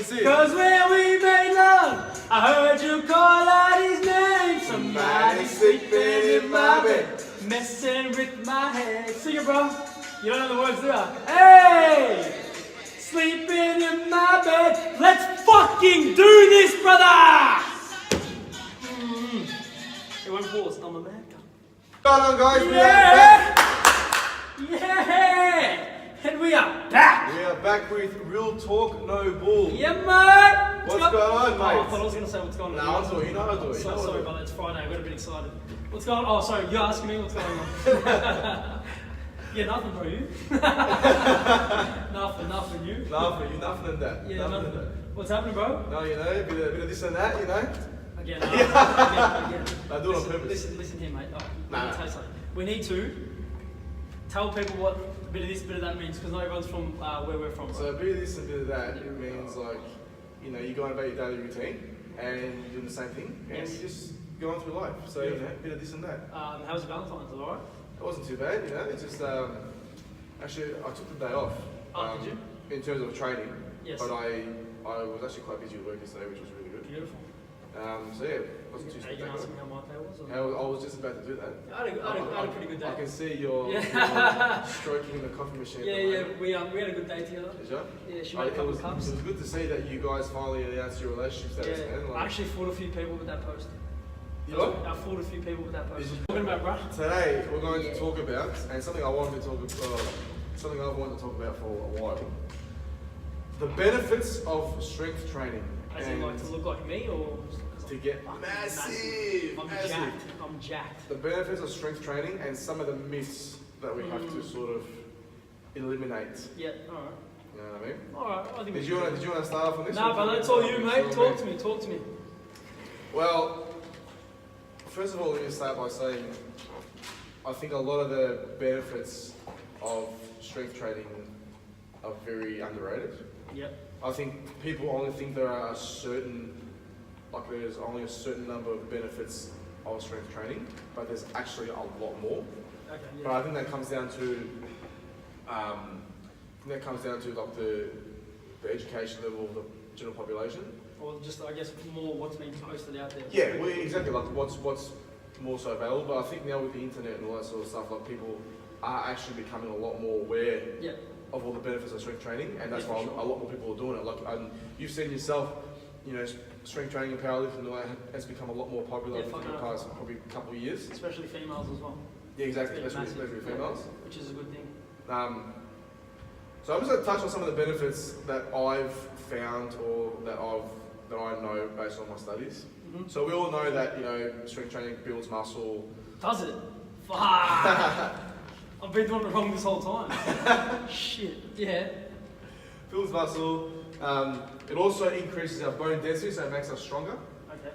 That's it. Cause when we made love, I heard you call out his name. Somebody sleeping in my bed, messing with my head. Sing it, bro. You don't know the words, do you? Hey! Sleeping in my bed. Let's fucking do this, brother! It won't pause, I'm a man. What's going on, guys? Yeah! And we are back! We are back with Real Talk, No Bull. Yeah, mate! What's going on, mate? Oh, I thought I was going to say what's going on. No, I'll do it. You know I'll do it. Sorry, brother, it's Friday. I got a bit excited. What's going on? Oh, sorry, you're asking me what's going on. Yeah, nothing, bro, you? nothing, you? Nothing than that. Yeah, nothing. What's happening, bro? No, you know, a bit of this and that, you know. Again. I do it on purpose. Listen here, mate. Oh, Nah. Let me tell you something. We need to tell people what a bit of this, bit of that means, because not everyone's from where we're from. So a bit of this and a bit of that, it means like, you know, you're going about your daily routine and you're doing the same thing and Yes. you're just going through life. So, you know, a bit of this and that. How was your Valentine's? Was it alright? It wasn't too bad, you know, it's just, actually, I took the day off. Oh, did you? In terms of training. Yes. But I was actually quite busy with work yesterday, which was really good. Beautiful. So yeah, it wasn't too Are you spectacular. asking me how my day was? Or? I was just about to do that. I had a pretty good day. I can see you're stroking the coffee machine. Yeah, we had a good day together. Did you? Yeah, she made a couple of cups. It was good to see that you guys finally announced your relationship status, man. I actually fooled a few people with that post. You what? I fooled a few people with that post. Did you? Talking about, bruh. Today we're going to talk about, and something I've wanted to talk about for a while. The benefits of strength training. As in, like, to look like me, or to get massive. I'm jacked. The benefits of strength training and some of the myths that we have to sort of eliminate. Yeah, alright. You know what I mean? Alright, I think Did you want to start off on this? Nah, but that's all you, mate. Talk to me. Well, first of all, let me start by saying I think a lot of the benefits of strength training are very underrated. Yep. I think people only think there's only a certain number of benefits of strength training, but there's actually a lot more. Okay, yeah. But I think that comes down to like the education level of the general population. Or just, I guess, more what's being posted out there. Yeah, well, exactly. Like what's more so available. But I think now with the internet and all that sort of stuff, like people are actually becoming a lot more aware of all the benefits of strength training, and that's why a lot more people are doing it. Like you've seen yourself, you know, strength training and powerlifting and all that has become a lot more popular in the past probably couple of years. Especially females as well. Yeah, exactly. Especially females. Which is a good thing. So I'm just going to touch on some of the benefits that I've found or that I know based on my studies. Mm-hmm. So we all know that, you know, strength training builds muscle. Does it? Fuck! I've been doing it wrong this whole time. Shit. Yeah. Builds muscle. It also increases our bone density, so it makes us stronger. Okay.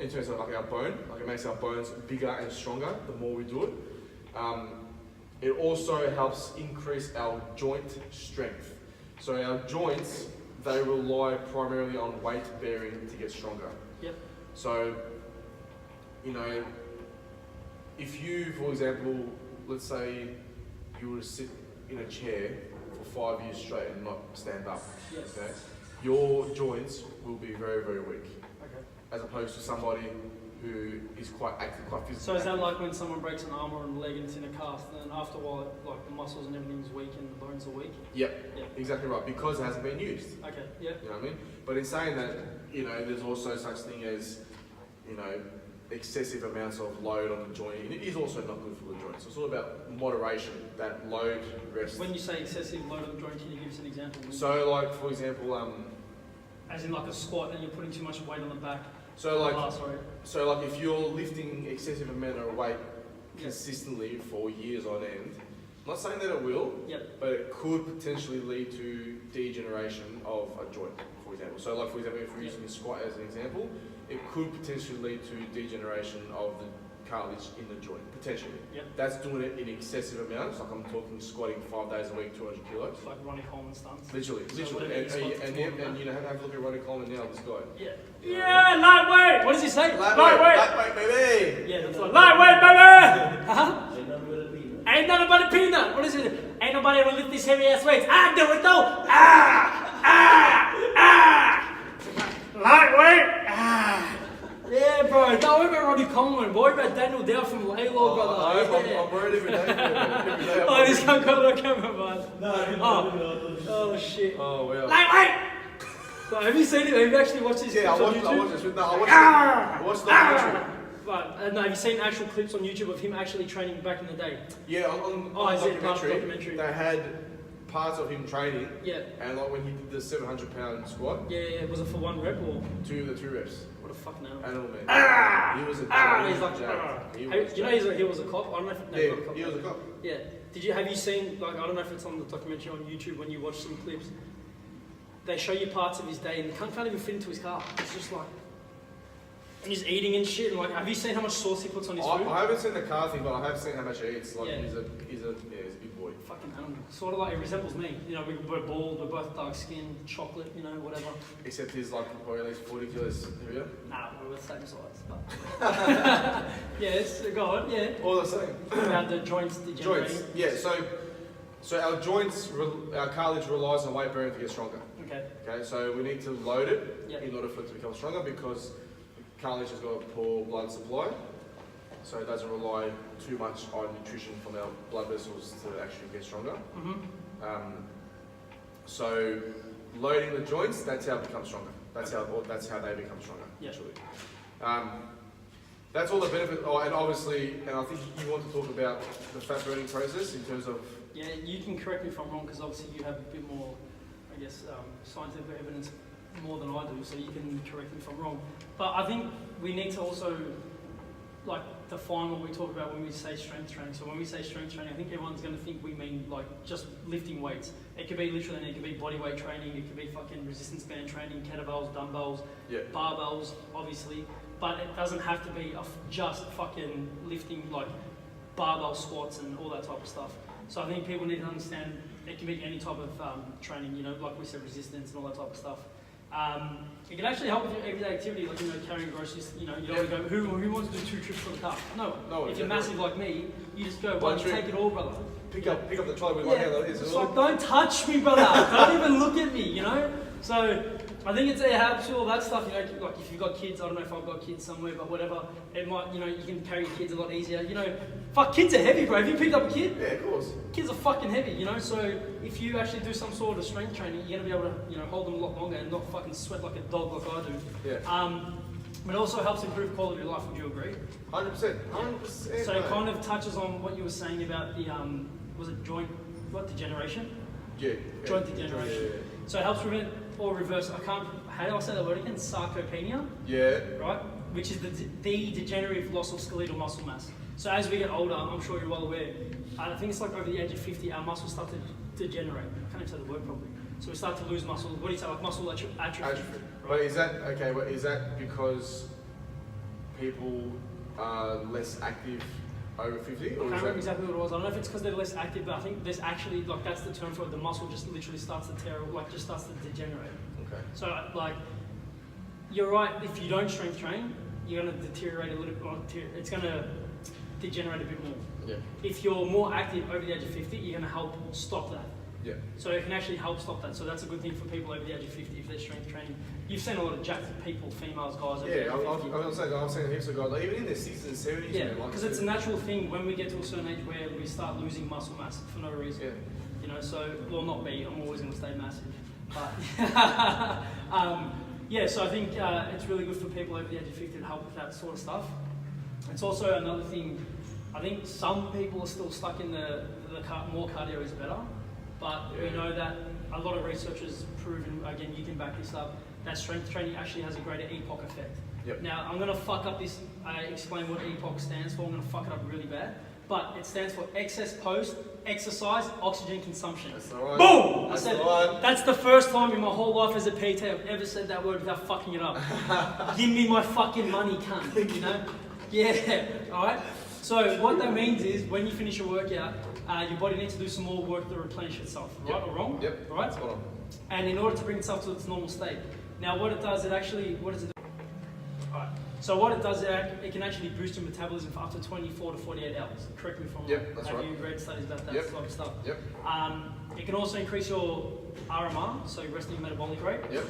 In terms of like our bone, like it makes our bones bigger and stronger the more we do it. It also helps increase our joint strength. So our joints, they rely primarily on weight bearing to get stronger. Yep. So, you know, if you, for example, let's say you were to sit in a chair for 5 years straight and not stand up, Yes. okay, your joints will be very, very weak. Okay. As opposed to somebody who is quite active, quite physically. So is that active. like when someone breaks an arm or a leg and it's in a cast, and then after a while, like the muscles and everything's weak and the bones are weak? Yep, exactly right, because it hasn't been used. Okay, yeah. You know what I mean? But in saying that, you know, there's also such thing as, you know, excessive amounts of load on the joint. And it is also not good for the joint. So it's all about moderation, that load, rest. When you say excessive load on the joint, can you give us an example? So like, for example, as in like a squat and you're putting too much weight on the back. So like if you're lifting excessive amount of weight consistently for years on end, I'm not saying that it will, but it could potentially lead to degeneration of a joint, for example. So like for example, if we're using the squat as an example, it could potentially lead to degeneration of the cartilage in the joint, potentially. That's doing it in excessive amounts, like I'm talking squatting 5 days a week, 200 kilos. Like Ronnie Coleman stunts. Literally. And you know, have a look at Ronnie Coleman now, this guy. Yeah, lightweight! What does he say? Lightweight, baby! Yeah, that's like, lightweight, baby! Huh? Ain't nothing but a peanut. What is it? Ain't nobody ever lift these heavy ass weights. I do it though! wear it every day. Every day Oh, this can't go on camera, man. No. Oh shit. Oh, wow. Wait! So have you seen it? Have you actually watched this? Yeah, I clips on watched YouTube? this. No, I watched the documentary. But no, have you seen actual clips on YouTube of him actually training back in the day? Yeah, on is the it part of the documentary? they had parts of him training. Yeah. And like when he did the 700-pound squat. Yeah. Was it for 1 rep or? The two reps. What a fuck now. Animal man. Ah! He was a He's like, he was a cop. I don't know if he was a cop. Yeah. Have you seen, like, I don't know if it's on the documentary on YouTube when you watch some clips, they show you parts of his day and the cunt can't even fit into his car. It's just like, and he's eating and shit. And like, have you seen how much sauce he puts on his food? I haven't seen the car thing, but I have seen how much he eats. Like, Yeah. he's a big boy. Fucking animal. Sort of like, it resembles me. You know, we're bald, we're both dark skinned, chocolate, you know, whatever. Except he's like probably at least 40 kilos heavier. Nah, we're the same size. But yes, go on, yeah. All the same. About the joints degenerating. Joints. Yeah. So our joints, our cartilage relies on weight bearing to get stronger. Okay, so we need to load it in order for it to become stronger because cartilage has got a poor blood supply, so it doesn't rely too much on nutrition from our blood vessels to actually get stronger. So loading the joints, that's how it becomes stronger. That's how they become stronger. Actually, that's all the benefit. Oh, and obviously, and I think you want to talk about the fat burning process in terms of. Yeah, you can correct me if I'm wrong because obviously you have a bit more, I guess, scientific evidence more than I do, so you can correct me if I'm wrong. But I think we need to also, like, define what we talk about when we say strength training. So when we say strength training, I think everyone's going to think we mean, like, just lifting weights. It could be literally, it could be body weight training, it could be fucking resistance band training, kettlebells, dumbbells, barbells, obviously. But it doesn't have to be just fucking lifting, like, barbell squats and all that type of stuff. So I think people need to understand it can be any type of training, you know, like we said, resistance and all that type of stuff. It can actually help with your everyday activity, like, you know, carrying groceries. You know, you don't go, who wants to do 2 trips for the car? No one. No one. If you're massive like me, you just go, one, take it all, brother. Pick up the trolley with one hand. It's like, don't touch me, brother. Don't even look at me, you know? So I think it helps with all that stuff, you know, like if you've got kids, I don't know if I've got kids somewhere, but whatever, it might, you know, you can carry your kids a lot easier. You know, fuck, kids are heavy, bro. Have you picked up a kid? Yeah, of course. Kids are fucking heavy, you know, so if you actually do some sort of strength training, you're going to be able to, you know, hold them a lot longer and not fucking sweat like a dog like I do. Yeah. But it also helps improve quality of life, would you agree? 100%. 100%. So it kind of touches on what you were saying about the, was it joint, degeneration? Yeah. Joint degeneration. Yeah. So it helps prevent or reverse, how do I say that word again? Sarcopenia? Yeah. Right? Which is the degenerative loss of skeletal muscle mass. So as we get older, I'm sure you're well aware, I think it's like over the age of 50, our muscles start to degenerate. I can't even say the word properly. So we start to lose muscle. What do you say, like muscle atrophy? Right? But is that because people are less active over 50? I can't remember exactly what it was. I don't know if it's because they're less active, but I think there's actually, like, that's the term for it. The muscle just literally starts to tear, like, just starts to degenerate. Okay. So, like, you're right, if you don't strength train, you're going to deteriorate a little bit, it's going to degenerate a bit more. Yeah. If you're more active over the age of 50, you're going to help stop that. Yeah. So it can actually help stop that. So that's a good thing for people over the age of 50 if they're strength training. You've seen a lot of jacked people, females, guys over the age of 50. I've seen heaps of guys, like, even in their 60s and 70s. Yeah, because it's a natural thing when we get to a certain age where we start losing muscle mass for no reason. Yeah. You know, so, well, not me, I'm always going to stay massive. But, yeah, so I think it's really good for people over the age of 50 to help with that sort of stuff. It's also another thing, I think some people are still stuck in the more cardio is better. But we know that a lot of research has proven, again, you can back this up, that strength training actually has a greater EPOC effect. Yep. Now, I'm going to fuck up this, explain what EPOC stands for, I'm going to fuck it up really bad. But it stands for excess post-exercise oxygen consumption. That's the one. Boom! That's I said the one. That's the first time in my whole life as a PT I've ever said that word without fucking it up. Give me my fucking money, cunt, you know? Yeah, alright? So what that means is, when you finish your workout, your body needs to do some more work to replenish itself, right or wrong? Yep. Right? Spot on. And in order to bring itself to its normal state. Now what it does, what does it do? Alright. So what it does, it can actually boost your metabolism for up to 24 to 48 hours. Correct me if I'm wrong. Yep, that's Have right. you read studies about that Yep. sort of stuff? Yep. It can also increase your RMR, so your resting metabolic rate. Yep.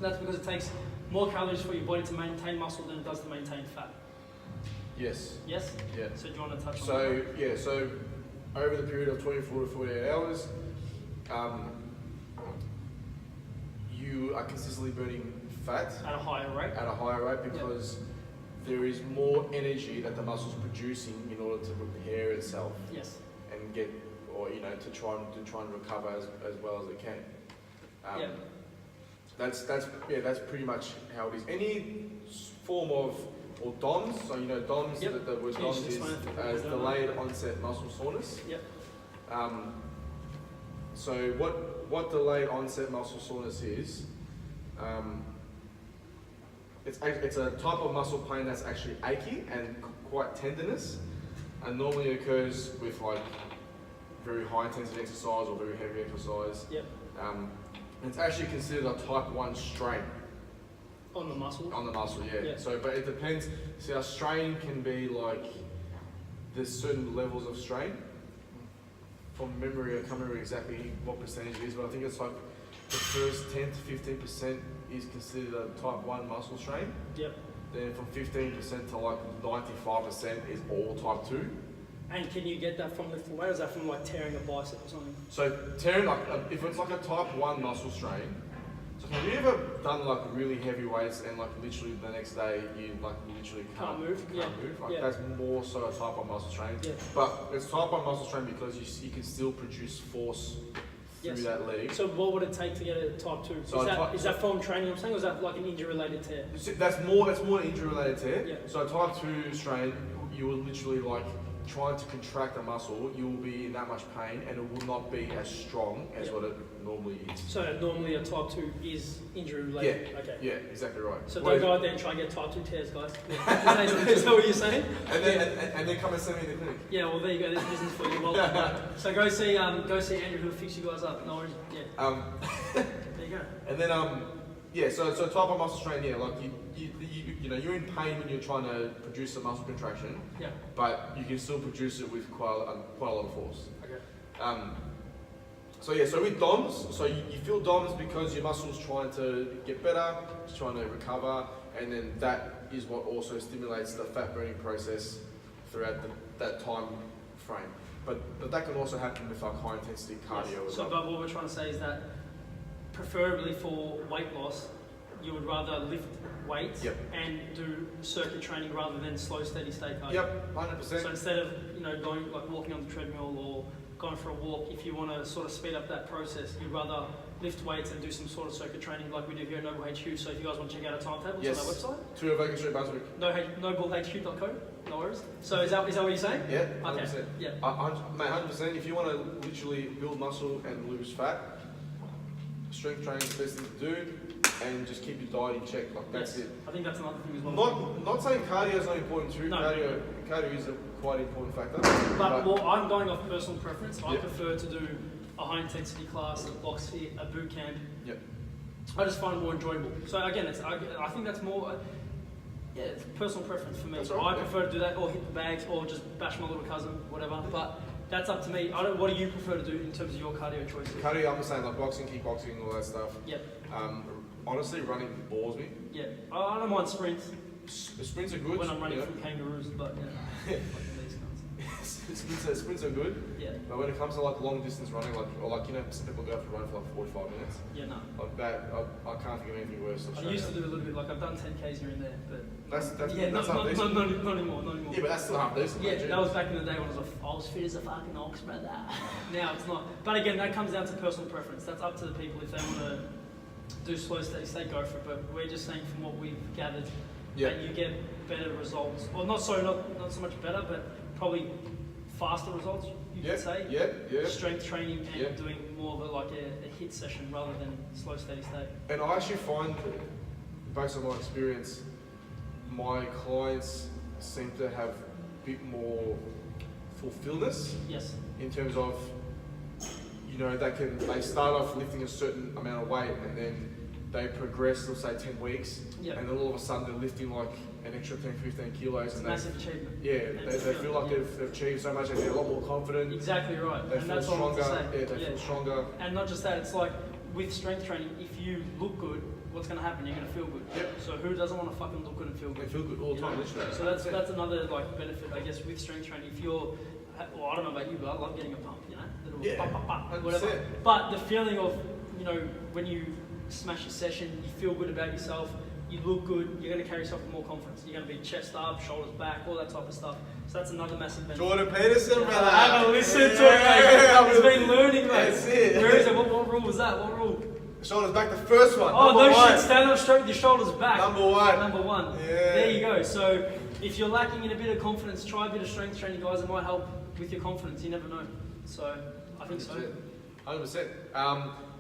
That's because it takes more calories for your body to maintain muscle than it does to maintain fat. Yes. Yes? Yeah. So do you want to touch on So, so over the period of 24 to 48 hours, you are consistently burning fat at a higher rate because there is more energy that the muscle's producing in order to repair itself. Yes. And get, or to try and recover as well as it can. That's pretty much how it is. Any form of DOMS, so DOMS, the word DOMS is delayed onset muscle soreness. Yep. So what delayed onset muscle soreness is, it's a type of muscle pain that's actually achy and quite tenderness, and normally occurs with like very high intensity exercise or very heavy exercise. Yep. And it's actually considered a type 1 strain. On the muscle? On the muscle, yeah. Yeah. So, but it depends. See, a strain can be like, there's certain levels of strain. From memory, I can't remember exactly what percentage it is, but I think it's like the first 10 to 15% is considered a type 1 muscle strain. Yep. Then from 15% to like 95% is all type 2. And can you get that from lifting weight, or is that from like tearing a bicep or something? So tearing, like, if it's like a type 1 muscle strain, so have you ever done like really heavy weights and like literally the next day you like literally can't move? Like that's more so a type 1 muscle strain. Yeah. But it's type 1 muscle strain because you can still produce force through that leg. So what would it take to get a type 2? So is that from training, I'm saying, or is that like an injury related tear? That's more an injury related tear. Yeah. So a type 2 strain, you will literally like trying to contract a muscle, you will be in that much pain and it will not be as strong as what it normally is. So normally a type 2 is injury related? Yeah. Okay. Yeah, exactly right. So don't go out there and try and get type 2 tears, guys. Is that what you're saying? And then come and see me in the clinic. Yeah, well there you go, there's business for you. Welcome. So go see Andrew, who'll fix you guys up. No worries. Yeah. There you go. And then so type 1 muscle strain, like you're in pain when you're trying to produce a muscle contraction. Yeah. But you can still produce it with quite a lot of force. Okay. So with DOMS, so you feel DOMS because your muscle's trying to get better, it's trying to recover, and then that is what also stimulates the fat burning process throughout that time frame. But that can also happen with like high intensity cardio as well. But what we're trying to say is that preferably for weight loss, you would rather lift weights and do circuit training rather than slow steady state cardio. Yep, 100%. So instead of going like walking on the treadmill or going for a walk, if you want to sort of speed up that process, you'd rather lift weights and do some sort of circuit training like we do here at Noble HQ. So if you guys want to check out our timetable, it's on our website. 2 Avoca St, Brunswick. noblehq.co. No worries. So is that what you're saying? Yeah, 100%. Okay. Yeah. 100%. If you want to literally build muscle and lose fat, strength training is the best thing to do, and just keep your diet in check. Like that's it. I think that's another thing as well. Not saying cardio is not important too. No. Cardio is a quite important factor. But well, I'm going off personal preference. I prefer to do a high intensity class, a box fit, a boot camp. Yep. I just find it more enjoyable. So again, I think that's more. It's personal preference for me. That's right, I prefer to do that, or hit the bags, or just bash my little cousin, whatever. But that's up to me. What do you prefer to do in terms of your cardio choices? Cardio, I'm saying like boxing, kickboxing, all that stuff. Yep. Honestly, running bores me. Yeah. I don't mind sprints. The sprints are good. When I'm running from kangaroos, but sprints are good. Yeah. But when it comes to like long distance running, some people go out for a run for like 45 minutes. Yeah, no. Like that, I can't think of anything worse. I used to do a little bit, like I've done 10Ks here and there, but that's not anymore. Yeah, but that's still half decent. Yeah, that was back in the day when I was fit as a fucking ox, brother. Now it's not. But again, that comes down to personal preference. That's up to the people if they want to do slow steady state, go for it. But we're just saying from what we've gathered that you get better results. Well, not so much better, but probably faster results. You could say. Yeah. Strength training and doing more of a hit session rather than slow steady state. And I actually find, based on my experience, my clients seem to have a bit more fulfillness. Yes. In terms of, they start off lifting a certain amount of weight and then they progress, let's say 10 weeks, and then all of a sudden they're lifting like an extra 10, 15 kilos. It's and a massive achievement. Yeah, they feel like they've achieved so much and they're a lot more confident. Exactly right. They feel stronger. They feel stronger. And not just that, it's like with strength training, if you look good, what's going to happen? You're going to feel good. Yep. So who doesn't want to fucking look good and feel good? They feel good all the time, literally. So that's another like benefit, I guess, with strength training. If you're, well, I don't know about you, but I love getting a pump, you know, little pop, whatever. But the feeling of, you know, when you smash a session, you feel good about yourself, you look good, you're going to carry yourself with more confidence. You're going to be chest up, shoulders back, all that type of stuff. So that's another massive benefit. Jordan Peterson, brother. I haven't listened to it, mate. He's been learning, mate. That's it. Where is it? What rule was that? What rule? Shoulders back, the first one. Oh, Number no one. shit, stand up straight with your shoulders back. Number one. Number one. Yeah. There you go. So if you're lacking in a bit of confidence, try a bit of strength training, guys. It might help with your confidence. You never know. So I think so. 100%.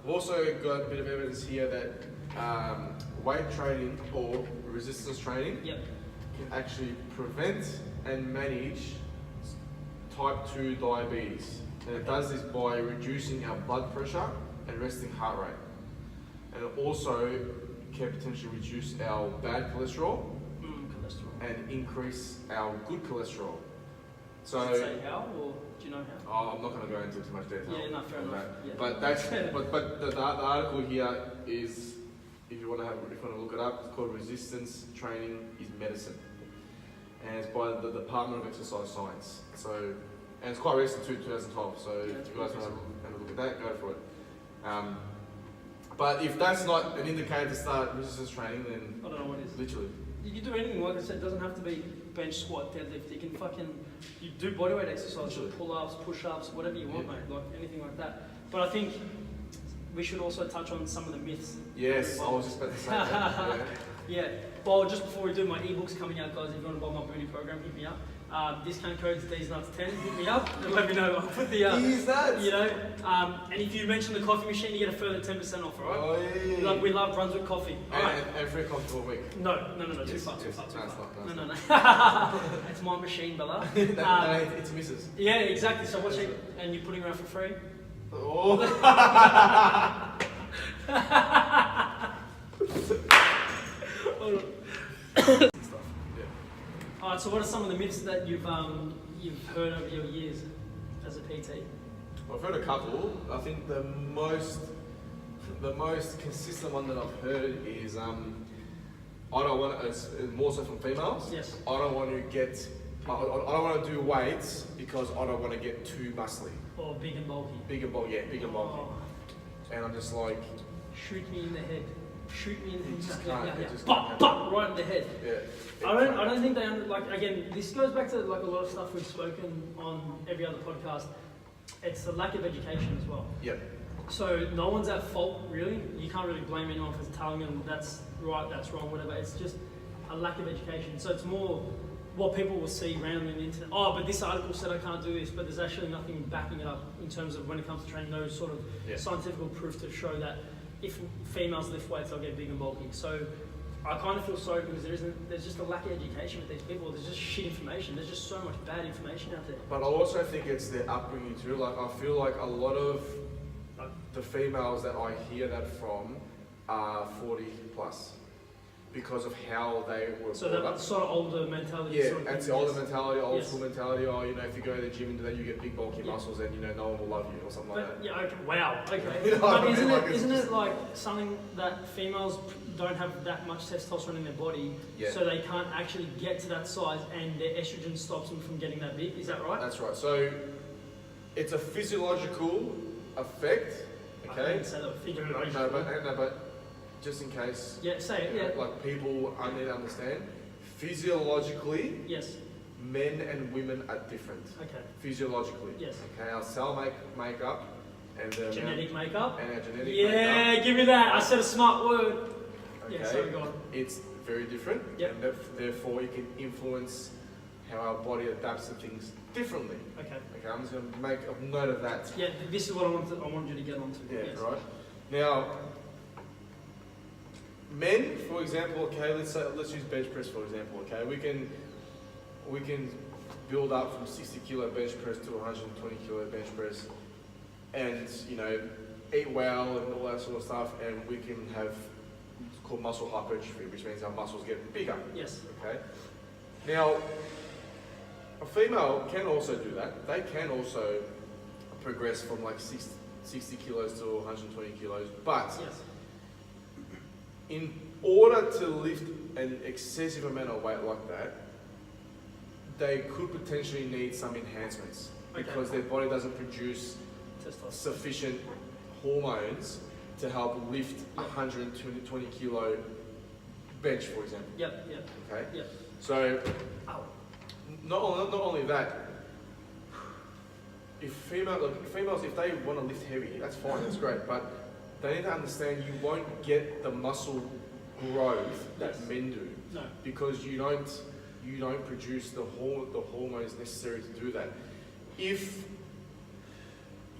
We've also got a bit of evidence here that weight training or resistance training can actually prevent and manage type 2 diabetes. And it does this by reducing our blood pressure and resting heart rate. And it also can potentially reduce our bad cholesterol and increase our good cholesterol. So, does it say how, or do you know how? I'm not going to go into too much detail. Yeah, no, fair enough. Yeah. But that's but the article here is, if you want to look it up, it's called "Resistance Training is Medicine," and it's by the Department of Exercise Science. So, and it's quite recent too, 2012. So if you guys want to have a look at that, go for it. But if that's not an indicator to start resistance training, then I don't know what it is. Literally. You can do anything, like I said, it doesn't have to be bench, squat, deadlift. You can you do bodyweight exercises, pull-ups, push-ups, whatever you want, mate, like anything like that. But I think we should also touch on some of the myths. Yes, I was just about to say that. Yeah. Well, just before we do, my ebooks coming out, guys. If you want to buy my booty program, hit me up. Discount code's DSnuts10. Hit me up and let me know. I'll put the DSnuts. You know, and if you mention the coffee machine, you get a further 10% off. Alright. Oh yeah. We love Brunswick coffee. And free coffee for a week. No. Too far. No. It's my machine, brother. It's Mrs. Yeah, exactly. So what's it? And you're putting around for free? Oh. Alright, so what are some of the myths that you've heard over your years as a PT? I've heard a couple. I think the most consistent one that I've heard is I don't want to, it's more so from females. Yes. I don't want to do weights because I don't want to get too muscly. Or big and bulky. Big and bulky. And I'm just like, shoot me in the head. Shoot me in the head. But right in the head. Yeah. I don't think they like, again, this goes back to like a lot of stuff we've spoken on every other podcast. It's the lack of education as well. Yep. So no one's at fault really. You can't really blame anyone for telling them that's right, that's wrong, whatever. It's just a lack of education. So it's more what people will see randomly on the internet. Oh, but this article said I can't do this, but there's actually nothing backing it up in terms of when it comes to training, no sort of scientific proof to show that if females lift weights, they'll get big and bulky. So I kind of feel sorry because there's just a lack of education with these people. There's just shit information. There's just so much bad information out there. But I also think it's their upbringing too. Like I feel like a lot of the females that I hear that from are 40 plus because of how they were so brought up. So that sort of older mentality. Yeah, sort of that's the older mentality, old school mentality. Oh, you know, if you go to the gym and do that, you get big bulky muscles, and you know, no one will love you or something like that. Yeah. Okay. Wow. Okay. You know but isn't it like something that females don't have that much testosterone in their body, so they can't actually get to that size, and their estrogen stops them from getting that big? Is that right? That's right. So it's a physiological effect. Okay. I didn't say that figuratively. No, but just in case. Yeah, say it. Yeah. Like people need to understand, physiologically. Yes. Men and women are different. Okay. Physiologically. Yes. Okay. Our cell makeup and the genetic makeup. And our genetic makeup. Yeah, give me that. I said a smart word. Okay. Yeah, sorry, go on. It's very different. Yep. And therefore, it can influence how our body adapts to things differently. Okay. Okay. I'm just going to make a note of that. Yeah, this is what I wanted you to get onto. Yeah. Yes. Right. Now. Men, for example, okay, let's use bench press for example, okay, we can build up from 60 kilo bench press to 120 kilo bench press, and you know, eat well and all that sort of stuff, and we can have what's called muscle hypertrophy, which means our muscles get bigger. Yes. Okay. Now, a female can also do that. They can also progress from like 60 kilos to 120 kilos, but. Yes. in order to lift an excessive amount of weight like that, they could potentially need some enhancements because their body doesn't produce sufficient hormones to help lift 120 kilo bench, for example. Yep. Okay. Yep. So, not only that, if females, if they want to lift heavy, that's fine, that's great, but they need to understand you won't get the muscle growth that men do. No. Because you don't produce the hormones necessary to do that. If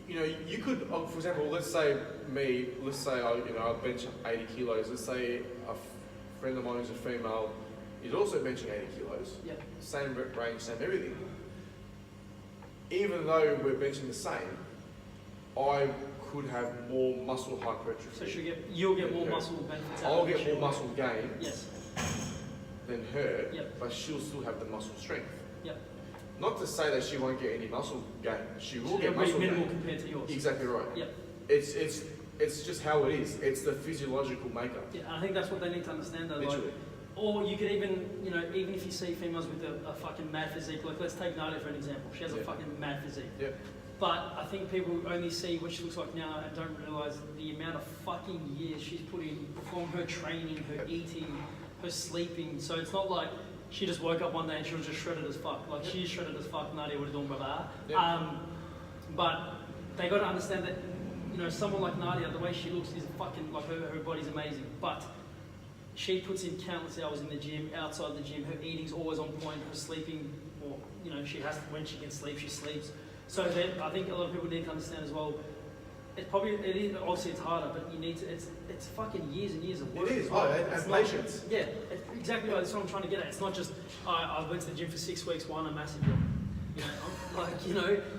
you could, for example, let's say I bench 80 kilos. Let's say a friend of mine who's a female is also benching 80 kilos. Yep. Same rep range, same everything. Even though we're benching the same, I could have more muscle hypertrophy. So you'll get more muscle benefits. I'll get more muscle gain. Yes. Than her, yep. But she'll still have the muscle strength. Yep. Not to say that she won't get any muscle gain. She will get muscle gain. Minimal compared to yours. Exactly right. Yep. It's just how it is. It's the physiological makeup. Yeah, I think that's what they need to understand though. Literally. Like, or you could even, even if you see females with a fucking mad physique, like let's take Nadia for an example. She has a fucking mad physique. Yep. But I think people only see what she looks like now and don't realise the amount of fucking years she's put in from her training, her eating, her sleeping. So it's not like she just woke up one day and she was just shredded as fuck. Like she's shredded as fuck, Nadia would have done blah. But they got to understand that, someone like Nadia, the way she looks is fucking, like her body's amazing. But she puts in countless hours in the gym, outside the gym. Her eating's always on point. Her sleeping, she has, when she can sleep, she sleeps. So then I think a lot of people need to understand as well. Obviously it's harder, but you need to. It's fucking years and years of work. It is, and patience. Yeah, exactly. That's what I'm trying to get at. It's not just I went to the gym for 6 weeks, won a massive job.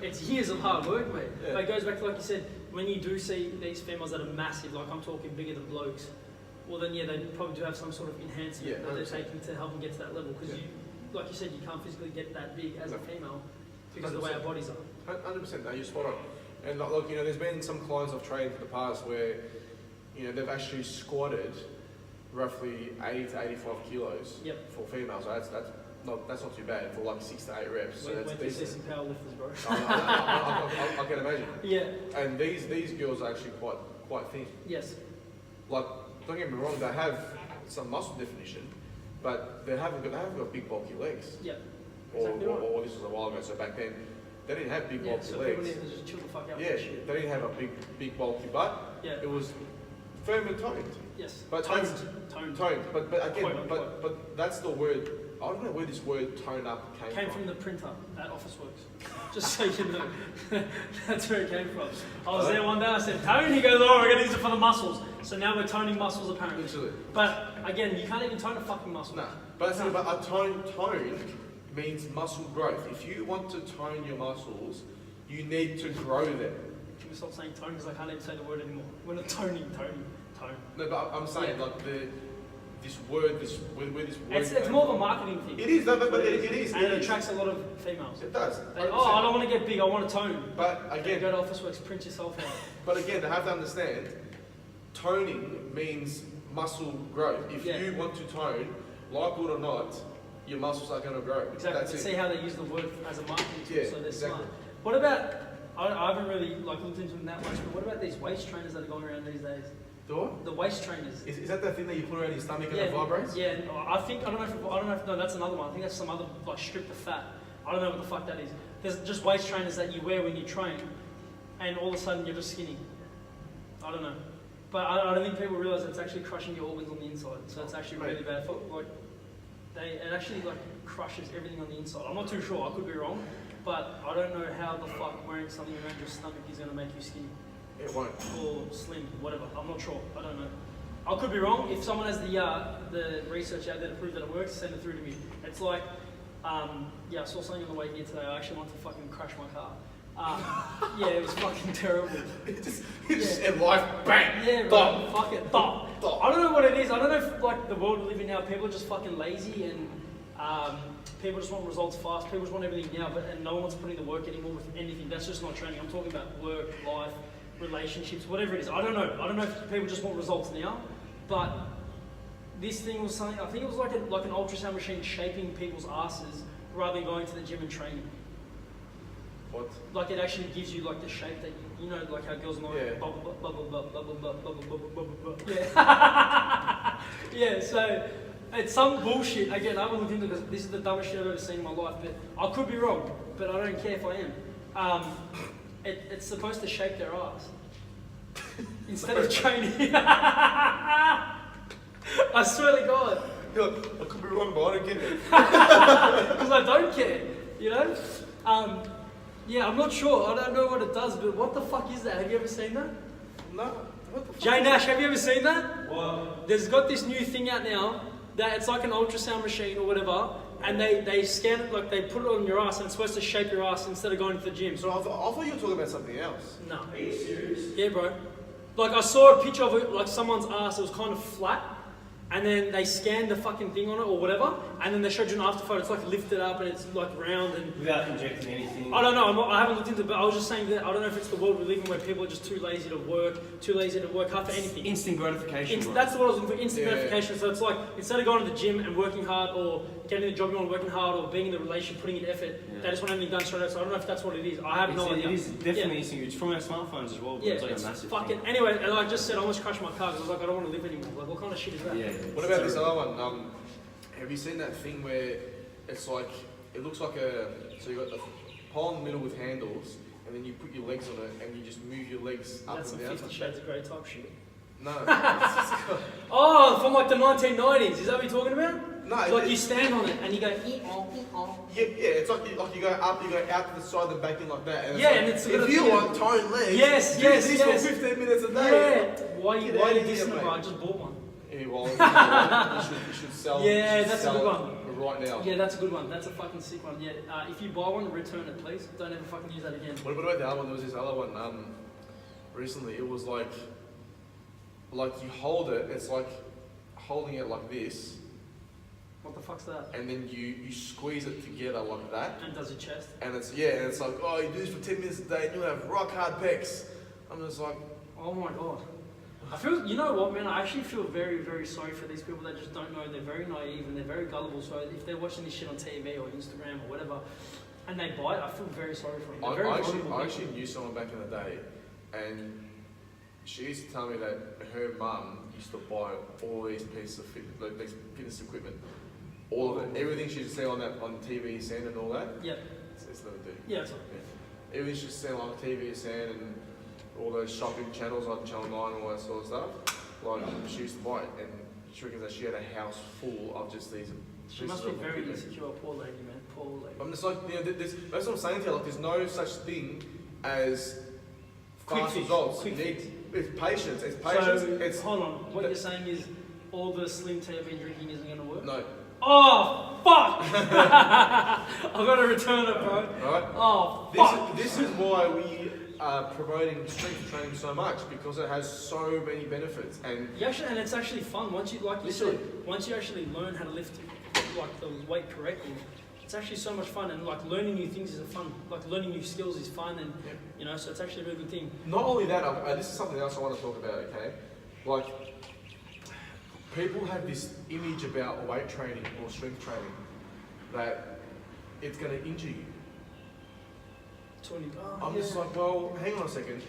It's years of hard work, mate. Yeah. But it goes back to, like you said, when you do see these females that are massive, like I'm talking bigger than blokes, well then they probably do have some sort of enhancement that they're taking to help them get to that level. Because like you said, you can't physically get that big as a female because of the way our bodies are. 100%. No, you're spot on. And look, there's been some clients I've trained in the past where, they've actually squatted roughly 80 to 85 kilos for females. So that's not too bad for like 6 to 8 reps. So that's decent. See some powerlifters, bro. I can imagine. Yeah. And these girls are actually quite thin. Yes. Like, don't get me wrong, they have some muscle definition, but they haven't got big bulky legs. Yeah. Exactly or this was a while ago. So back then, they didn't have big bulky so legs. People need to just chill the fuck out. Yeah, they didn't have a big bulky butt. Yeah. It was firm and toned. Yes. But toned. But again, but that's the word. I don't know where this word "tone up" came from. From the printer at Officeworks. Just so you know, that's where it came from. I was there one day. I said, "Tone." He goes, "Oh, we're gonna use it for the muscles." So now we're toning muscles apparently. Literally. But again, you can't even tone a fucking muscle. No. But a tone means muscle growth. If you want to tone your muscles, you need to grow them. Can we stop saying tone because I can't even say the word anymore? We're not tone. No, but I'm saying like this word. It's more of a marketing thing. It is, but it is. And it attracts a lot of females. It does. I don't want to get big. I want to tone. But again, go to Officeworks, print yourself out. But again, they have to understand, toning means muscle growth. If you want to tone, like it or not, your muscles are going to grow. Exactly. That's see how they use the word as a marketing tool, so they're exactly. smart. What about? I haven't really looked into them that much, but what about these waist trainers that are going around these days? The waist trainers. Is that the thing that you put around your stomach and it vibrates? Yeah, I don't know if that's another one. I think that's some other strip of fat. I don't know what the fuck that is. There's just waist trainers that you wear when you train, and all of a sudden you're just skinny. I don't know, but I don't think people realise it's actually crushing your organs on the inside. So it's actually really bad. It actually crushes everything on the inside. I'm not too sure. I could be wrong, but I don't know how the fuck wearing something around your stomach is going to make you skinny. It won't. Or slim, whatever. I'm not sure. I don't know. I could be wrong. If someone has the research out there to prove that it works, send it through to me. It's like, I saw something on the way here today. I actually wanted to fucking crash my car. It was fucking terrible. Just in life, bang! Yeah, right. Fuck it. I don't know what it is. I don't know if the world we live in now, people are just fucking lazy and people just want results fast. People just want everything now, and no one's putting the work anymore with anything. That's just not training. I'm talking about work, life, relationships, whatever it is. I don't know. I don't know if people just want results now, but this thing was something. I think it was like an ultrasound machine shaping people's asses rather than going to the gym and training. What? Like it actually gives you like the shape that you know, like how girls know bubble bubble bubble bubble bubble bubble bubble bubble. Yeah. Yeah. So it's some bullshit. Again, I haven't looked into it because this is the dumbest shit I've ever seen in my life. But I could be wrong. But I don't care if I am. It's supposed to shape their ass instead of training. I swear to God. I could be wrong, but I don't get it. Because I don't care, you know? Yeah, I'm not sure. I don't know what it does, but what the fuck is that? Have you ever seen that? No. What the fuck? Jay Nash, have you ever seen that? What? There's got this new thing out now that it's like an ultrasound machine or whatever, and they scan it, like they put it on your ass, and it's supposed to shape your ass instead of going to the gym. So I thought you were talking about something else. No. Are you serious? Yeah, bro. Like I saw a picture of it, like someone's ass. It was kind of flat, and then they scanned the fucking thing on it or whatever, and then they showed you an after photo. It's like lifted up and it's like round and. Without injecting anything? I don't know. I haven't looked into it, but I was just saying that I don't know if it's the world we live in where people are just too lazy to work hard for anything. Instant gratification. That's what I was looking for, instant gratification. So it's like, instead of going to the gym and working hard or getting the job you want, working hard or being in the relationship, putting in effort, they just want everything done straight out. So I don't know if that's what it is. I have no idea. It is definitely instant. It's from our smartphones as well, but Yeah, it's like it's a massive fucking... thing. Anyway, and I just said I almost crashed my car because I was like, I don't want to live anymore. Like, what kind of shit is that? Yeah. What about this other one? Have you seen that thing where it's like, it looks like so you got the pole in the middle with handles, and then you put your legs on it, and you just move your legs up That's and some down. 50 Shades of Grey type shit. No. Oh, from like the 1990s. Is that what you're talking about? No. Like you stand on it and you go, ee-oh. Yeah, it's like you go up, you go out to the side, then back in like that. And Yeah, like, and it's if you want toned legs, Yes, do yes, this yes. for 15 minutes a day. Yeah. Why are you dissing it, bro? I just bought one. Yeah, well, you should sell. Yeah, you should that's a sell good it one. right now. Yeah, that's a good one. That's a fucking sick one. Yeah, if you buy one, return it, please. Don't ever fucking use that again. What about the other one? There was this other one. Recently, it was like you hold it. It's like holding it like this, What the fuck's that? and then you squeeze it together like that. And does your chest? And it's like, oh, you do this for 10 minutes a day, and you'll have rock hard pecs. I'm just like, Oh my god. I feel, you know what, man? I actually feel very, very sorry for these people that just don't know. They're very naive and they're very gullible. So if they're watching this shit on TV or Instagram or whatever, and they buy it, I feel very sorry for them. I actually knew someone back in the day, and she used to tell me that her mum used to buy all these pieces of fitness equipment, all of it, everything she'd see on TV, sand and all that. Yeah. It's never do. Yeah, it's all Yeah. Everything she'd see on TV, sand and all those shopping channels like Channel 9 and all that sort of stuff. Like she used to buy it, and she reckons that she had a house full of just these. She must be very insecure, poor lady, man. Poor lady. I'm just like, that's what I'm saying to you. Like, there's no such thing as fast results. It's patience. It's patience. So, hold on. What you're saying is all the slim tea I've been drinking isn't going to work? No. Oh, fuck! I've got to return it, bro. Right? Oh, fuck! This is why we are promoting strength training so much, because it has so many benefits. And it's actually fun. Once you, like you said, once you actually learn how to lift like the weight correctly, it's actually so much fun. And like learning new things is fun. Like learning new skills is fun, and you know, so it's actually a really good thing. not only that, this is something else I want to talk about. Okay, like people have this image about weight training or strength training that it's going to injure you. I'm just like, well, hang on a second.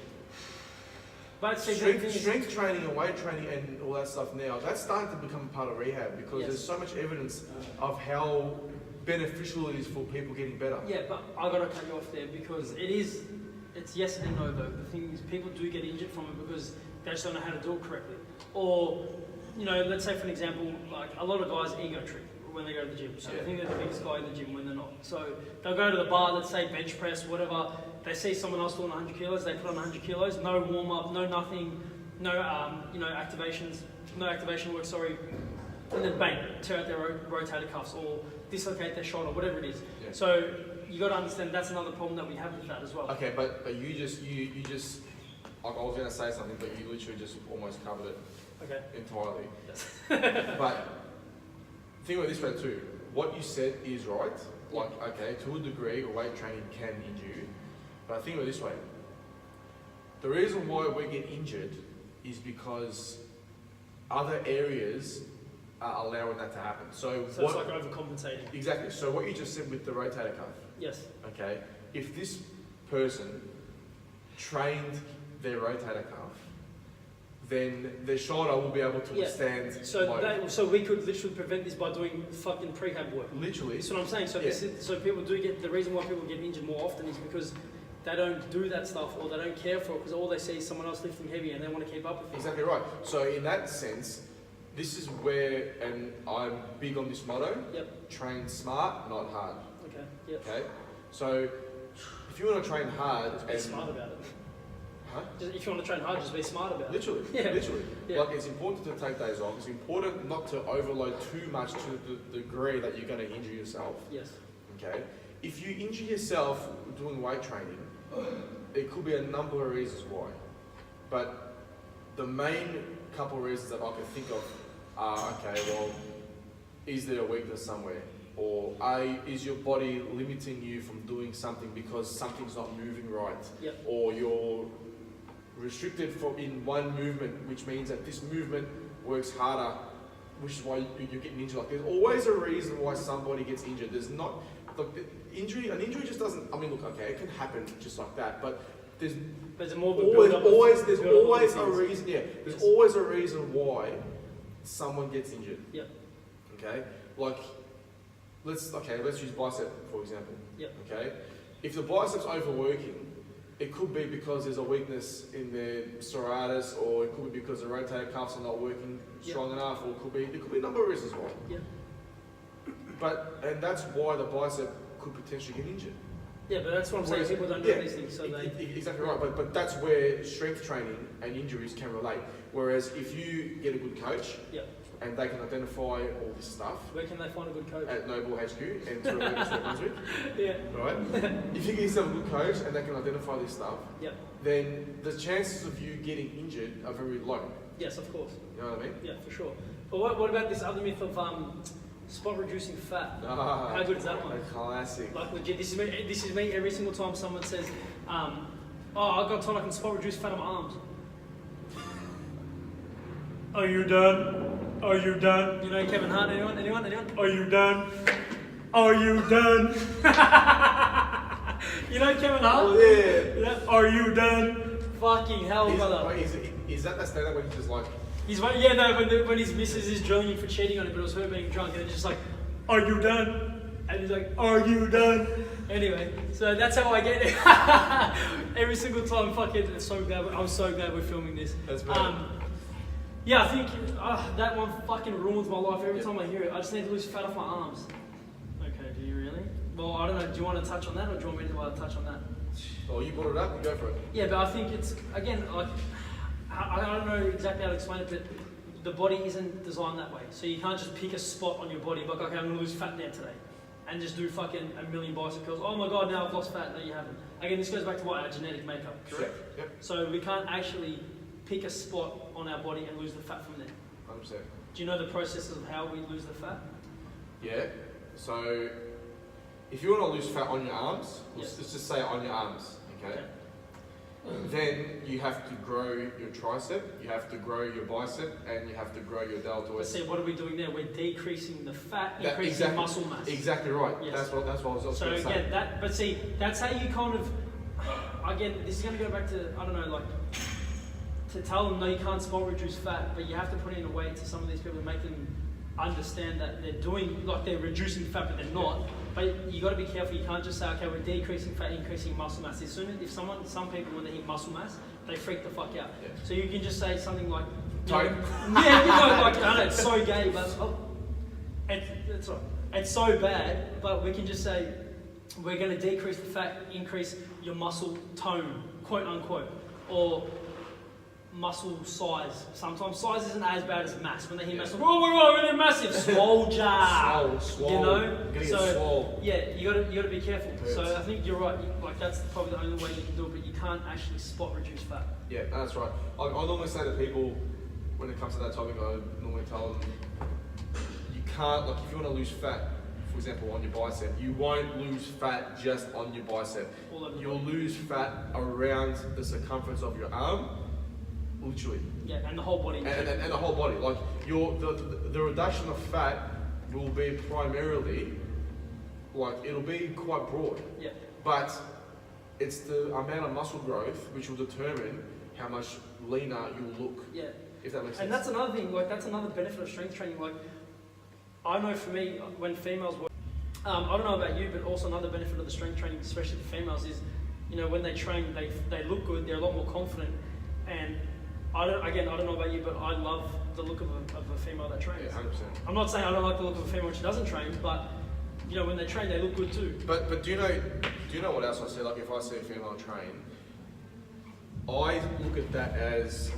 But Strength training and weight training and all that stuff now, that's starting to become part of rehab, because there's so much evidence of how beneficial it is for people getting better. Yeah, but I gotta cut you off there because it's yes and no though. The thing is, people do get injured from it because they just don't know how to do it correctly. Or, you know, let's say for an example, like a lot of guys ego trip when they go to the gym. So they think they're the biggest guy in the gym when they're not. So they'll go to the bar, let's say bench press, whatever. They see someone else doing 100 kilos, they put on 100 kilos, no warm up, no nothing, no activations, no activation work, sorry. And then bang, tear out their rotator cuffs or dislocate their shoulder, whatever it is. Yeah. So you got to understand that's another problem that we have with that as well. Okay, but you just like I was going to say something, but you literally just almost covered it. Okay. Entirely. Yes. But think about it this way too. What you said is right. Like, okay, to a degree, weight training can injure you. But think about it this way. The reason why we get injured is because other areas allowing that to happen. So it's like overcompensating. Exactly. So what you just said with the rotator cuff. Yes. Okay. If this person trained their rotator cuff, then their shoulder will be able to withstand load. So we could literally prevent this by doing fucking prehab work. Literally. That's what I'm saying. So so people do get, the reason why people get injured more often is because they don't do that stuff, or they don't care for it, because all they see is someone else lifting heavy and they want to keep up with it. Exactly right. So in that sense, this is where, and I'm big on this motto, train smart, not hard. Okay, yep. Okay? So if you want to train hard... Just be smart about it. Huh? If you want to train hard, just be smart about it. Literally. Yeah. Like, it's important to take days off. It's important not to overload too much to the degree that you're going to injure yourself. Yes. Okay? If you injure yourself doing weight training, it could be a number of reasons why. But the main couple of reasons that I can think of are, okay, well, is there a weakness somewhere? Or is your body limiting you from doing something because something's not moving right? Yep. Or you're restricted in one movement, which means that this movement works harder, which is why you're getting injured. Like, there's always a reason why somebody gets injured. There's not, look, an injury just doesn't, I mean, look, okay, it can happen just like that, but there's always a reason, there's always a reason why someone gets injured. Yep. Okay? Like, let's use bicep, for example. Yep. Okay? If the bicep's overworking, it could be because there's a weakness in their serratus, or it could be because the rotator cuffs are not working strong enough, or there could be a number of reasons why. Yeah. And that's why the bicep could potentially get injured. Yeah, but that's what I'm saying. People don't know these things, so exactly right. But that's where strength training and injuries can relate. Whereas if you get a good coach, and they can identify all this stuff. Where can they find a good coach? At Noble HQ and through Brunswick. Yeah. Right? If you get yourself a good coach and they can identify this stuff, then the chances of you getting injured are very low. Yes, of course. You know what I mean? Yeah, for sure. But what about this other myth of spot reducing fat? How good is that one? A classic. Like legit, this is me every single time someone says, I've got time, I can spot reduce fat on my arms. Are you done? Are you done? You know Kevin Hart? Anyone? Are you done? Are you done? You know Kevin Hart? Oh, yeah. Are you done? Fucking hell, brother. Is that the stand-up when he's just like... when his missus is drilling him for cheating on him, but it was her being drunk, and it's just like, are you done? And he's like, are you done? Anyway, so that's how I get it. Every single time, fucking, I'm so glad we're filming this. That's better. Yeah, I think that one fucking ruins my life every time I hear it. I just need to lose fat off my arms. Okay, do you really? Well, I don't know. Do you want to touch on that, or do you want me to touch on that? Oh, you brought it up. Go for it. Yeah, but I think it's, again, like, I don't know exactly how to explain it, but the body isn't designed that way. So you can't just pick a spot on your body, like, okay, I'm going to lose fat there today, and just do fucking a million bicep curls. Oh my god, now I've lost fat. No, you haven't. Again, this goes back to what? Our genetic makeup. Correct. Yep. So we can't actually pick a spot on our body and lose the fat from there. 100%. Do you know the processes of how we lose the fat? Yeah. So if you want to lose fat on your arms, let's just say on your arms, okay? Then you have to grow your tricep, you have to grow your bicep, and you have to grow your deltoid. Let's see, what are we doing there? We're decreasing the fat, increasing muscle mass. Exactly right. Yes. That's what I was going to say. So again, but see, that's how you kind of, again, this is going to go back to, I don't know, like, to tell them, no, you can't spot reduce fat, but you have to put in a way to some of these people to make them understand that they're doing, like they're reducing fat, but they're not. But you got to be careful. You can't just say, okay, we're decreasing fat, increasing muscle mass. As soon as some people, when they hit muscle mass, they freak the fuck out. Yeah. So you can just say something like, like, I know it's so gay, but it's right. It's so bad, but we can just say we're going to decrease the fat, increase your muscle tone, quote unquote, or muscle size. Sometimes size isn't as bad as mass. When they hear mass, whoa, they're massive, swole jar. Swole. You know, so you gotta be careful. So I think you're right. Like that's probably the only way you can do it, but you can't actually spot reduce fat. Yeah, that's right. I normally say to people when it comes to that topic, I normally tell them you can't, like if you want to lose fat, for example, on your bicep, you won't lose fat just on your bicep. You'll lose fat around the circumference of your arm. Literally. Yeah, and the whole body. And the whole body. Like, the reduction of fat will be primarily, like, it'll be quite broad. Yeah. But it's the amount of muscle growth which will determine how much leaner you'll look. Yeah. If that makes sense. And that's another thing, like that's another benefit of strength training. Like, I know for me, when females work, I don't know about you, but also another benefit of the strength training, especially for females, is, you know, when they train, they look good, they're a lot more confident. And I don't know about you, but I love the look of a female that trains. Yeah, 100%. I'm not saying I don't like the look of a female when she doesn't train, but you know, when they train, they look good too. But do you know what else I see? Like, if I see a female train, I look at that as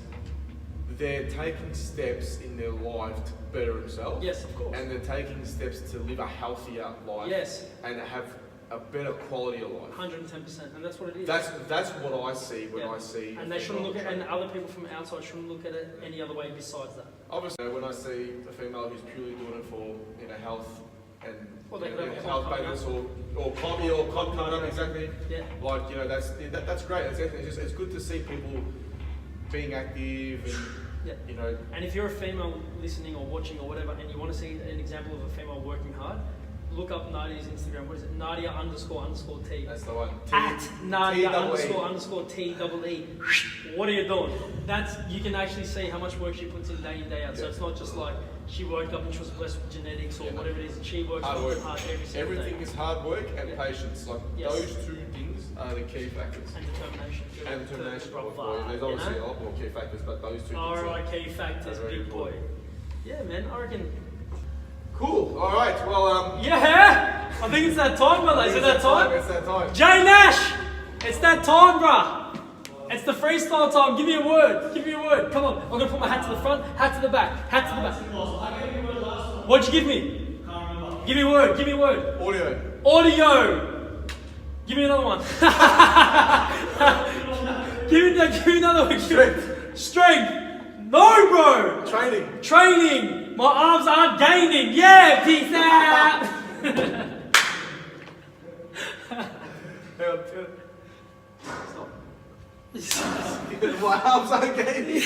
they're taking steps in their life to better themselves. Yes, of course. And they're taking steps to live a healthier life. Yes. And have a better quality of life. 110%, and that's what it is. That's what I see when I see. And they shouldn't look at, and other people from outside shouldn't look at it any other way besides that. Obviously, when I see a female who's purely doing it for health and they could have a health benefits or hobby or content, exactly. Yeah. Like, you know, that's great. It's good to see people being active and. Yeah. You know, and if you're a female listening or watching or whatever, and you want to see an example of a female working hard, look up Nadia's Instagram. What is it? Nadia__T. That's the one. At Nadia__TEE. What are you doing? You can actually see how much work she puts in day out. Yeah. So it's not just like she woke up and she was blessed with genetics or whatever it is. She works hard every single day. Everything is hard work and patience. Like, those two things are the key factors. And determination. There's obviously a lot more key factors, but those two things. Alright, key factors, big boy. Yeah, man, I reckon. Cool. All right. Well. Yeah. I think it's that time, brother. Is it that time? It's that time. Jay Nash. It's that time, bruh. It's the freestyle time. Give me a word. Give me a word. Come on. I'm gonna put my hat to the front, hat to the back, hat to the back. What'd you give me? Give me a word. Give me a word. Audio. Give me another one. give me another one. Strength. No, bro. Training. My arms aren't gaining. Yeah, peace out. My arms aren't gaining.